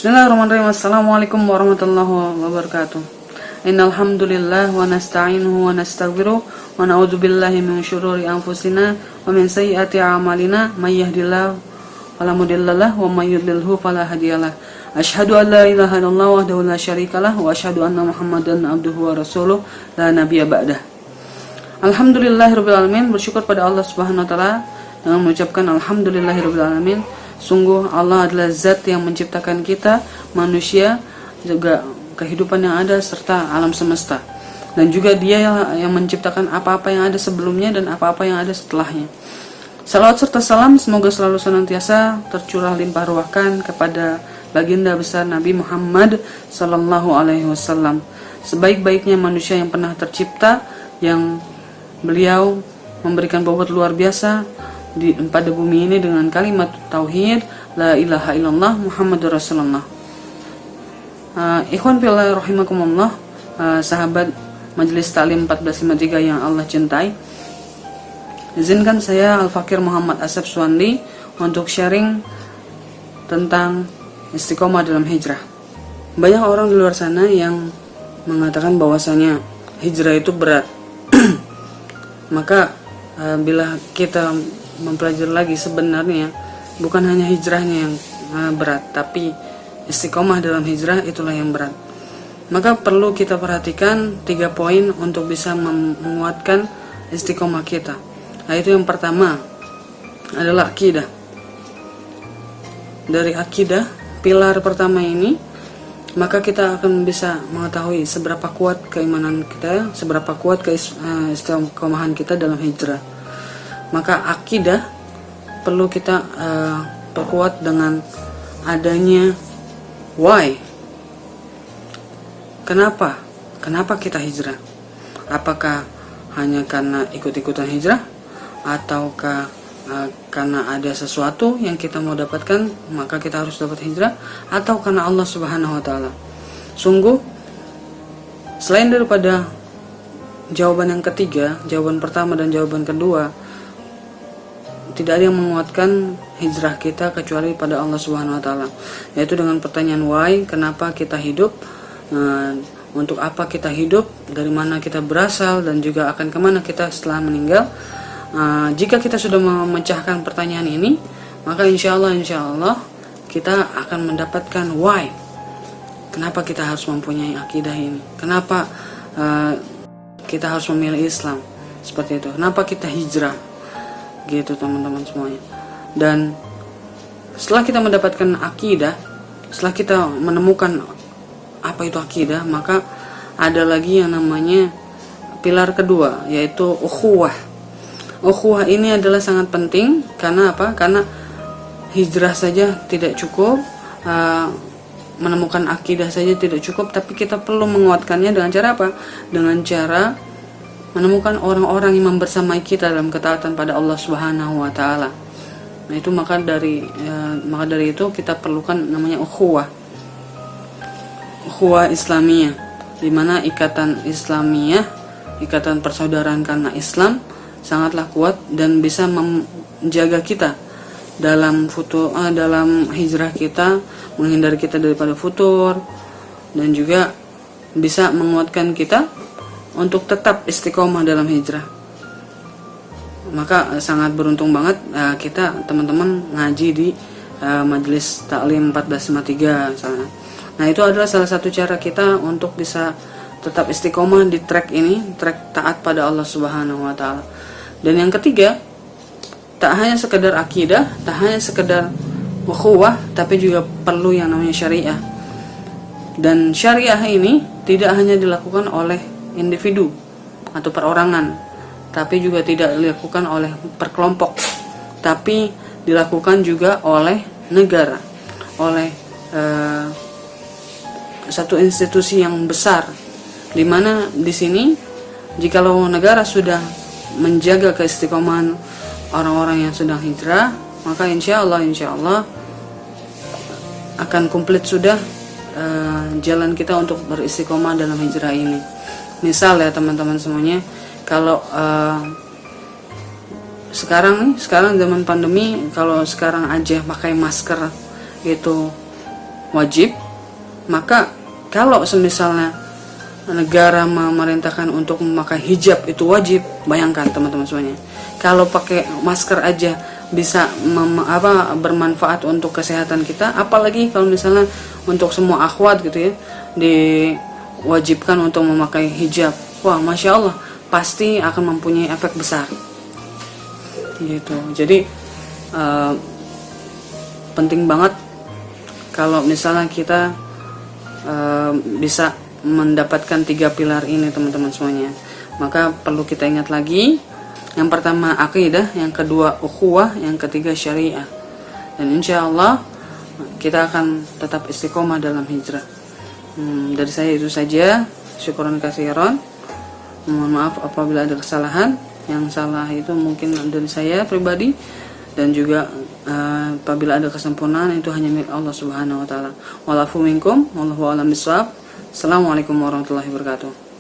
Bismillahirrahmanirrahim. Assalamualaikum warahmatullahi wabarakatuh. Innal hamdalillah wa nasta'inuhu wa nastaghfiruh wa na'udzu billahi min syururi anfusina wa min sayyiati a'malina may yahdihillahu fala mudhillalah wa may yudlilhu fala hadiyalah. Asyhadu an la ilaha illallah wahdahu la syarikalah wa asyhadu anna Muhammadan abduhu wa rasuluh la nabiyya ba'dah. Alhamdulillahirabbil alamin, bersyukur pada Allah Subhanahu wa taala dengan mengucapkan alhamdulillahirabbil alamin. Sungguh Allah adalah zat yang menciptakan kita, manusia, juga kehidupan yang ada serta alam semesta. Dan juga Dia yang menciptakan apa-apa yang ada sebelumnya dan apa-apa yang ada setelahnya. Salawat serta salam semoga selalu senantiasa tercurah limpah ruahkan kepada baginda besar Nabi Muhammad sallallahu alaihi wasallam, sebaik-baiknya manusia yang pernah tercipta, yang beliau memberikan bobot luar biasa pada bumi ini dengan kalimat tauhid la ilaha illallah Muhammadur Rasulullah. Ikhwan fillah rahimakumullah, sahabat Majelis Taklim 1453 yang Allah cintai, izinkan saya Al-Fakir Muhammad Asep Suwandi untuk sharing tentang istiqomah dalam hijrah. Banyak orang di luar sana yang mengatakan bahwasanya hijrah itu berat. Maka bila kita mempelajari lagi, sebenarnya bukan hanya hijrahnya yang berat, tapi istiqomah dalam hijrah itulah yang berat. Maka perlu kita perhatikan 3 poin untuk bisa menguatkan istiqomah kita. Yaitu yang pertama adalah akidah. Dari akidah, pilar pertama ini, maka kita akan bisa mengetahui seberapa kuat keimanan kita, seberapa kuat istiqomahan kita dalam hijrah. Maka akidah perlu kita perkuat dengan adanya why. Kenapa kita hijrah? Apakah hanya karena ikut-ikutan hijrah, ataukah karena ada sesuatu yang kita mau dapatkan maka kita harus dapat hijrah, atau karena Allah Subhanahu wa taala? Sungguh, selain daripada jawaban yang ketiga, jawaban pertama dan jawaban kedua, tidak ada yang menguatkan hijrah kita kecuali pada Allah Subhanahu wa taala, yaitu dengan pertanyaan why, kenapa kita hidup, untuk apa kita hidup, dari mana kita berasal, dan juga akan kemana kita setelah meninggal. Jika kita sudah memecahkan pertanyaan ini, maka insya Allah kita akan mendapatkan why. Kenapa kita harus mempunyai akidah ini? Kenapa kita harus memilih Islam? Seperti itu. Kenapa kita hijrah? Gitu teman-teman semuanya. Dan setelah kita mendapatkan akidah, setelah kita menemukan apa itu akidah, maka ada lagi yang namanya pilar kedua, yaitu ukhuwah. Ukhuwah ini adalah sangat penting. Karena apa? Karena hijrah saja tidak cukup, menemukan akidah saja tidak cukup, tapi kita perlu menguatkannya dengan cara apa? Dengan cara menemukan orang-orang yang membersamai kita dalam ketaatan pada Allah Subhanahu wa taala. Nah, itu maka dari itu kita perlukan namanya ukhuwah. Ukhuwah Islamiyah, di mana ikatan Islamiyah, ikatan persaudaraan karena Islam sangatlah kuat dan bisa menjaga kita dalam dalam hijrah kita, menghindari kita daripada futur, dan juga bisa menguatkan kita untuk tetap istiqomah dalam hijrah. Maka sangat beruntung banget kita teman-teman ngaji di Majelis Taklim 1453 misalnya. Nah, itu adalah salah satu cara kita untuk bisa tetap istiqomah di track ini, track taat pada Allah Subhanahu wa taala. Dan yang ketiga, tak hanya sekedar akidah, tak hanya sekedar ukhuwah, tapi juga perlu yang namanya syariah. Dan syariah ini tidak hanya dilakukan oleh individu atau perorangan, tapi juga tidak dilakukan oleh perkelompok, tapi dilakukan juga oleh negara, oleh satu institusi yang besar, di mana di sini jikalau negara sudah menjaga keistiqomahan orang-orang yang sedang hijrah, maka insya Allah akan komplit sudah jalan kita untuk beristiqomah dalam hijrah ini. Misal ya teman-teman semuanya, kalau sekarang zaman pandemi, kalau sekarang aja pakai masker itu wajib, maka kalau semisalnya negara memerintahkan untuk memakai hijab itu wajib, bayangkan teman-teman semuanya, kalau pakai masker aja bisa bermanfaat untuk kesehatan kita, apalagi kalau misalnya untuk semua akhwat gitu ya diwajibkan untuk memakai hijab. Wah, masya Allah, pasti akan mempunyai efek besar gitu. Jadi penting banget kalau misalnya kita bisa mendapatkan 3 pilar ini teman-teman semuanya. Maka perlu kita ingat lagi, yang pertama akidah, yang kedua ukhuwah, yang ketiga syariah. Dan insya Allah kita akan tetap istiqomah dalam hijrah. Dari saya itu saja. Syukuran kasiran. Mohon maaf apabila ada kesalahan. Yang salah itu mungkin dari saya pribadi, dan juga apabila ada kesempurnaan itu hanya milik Allah Subhanahu wa taala. Walafu minkum wallahu a'lam bishawab. Assalamualaikum warahmatullahi wabarakatuh.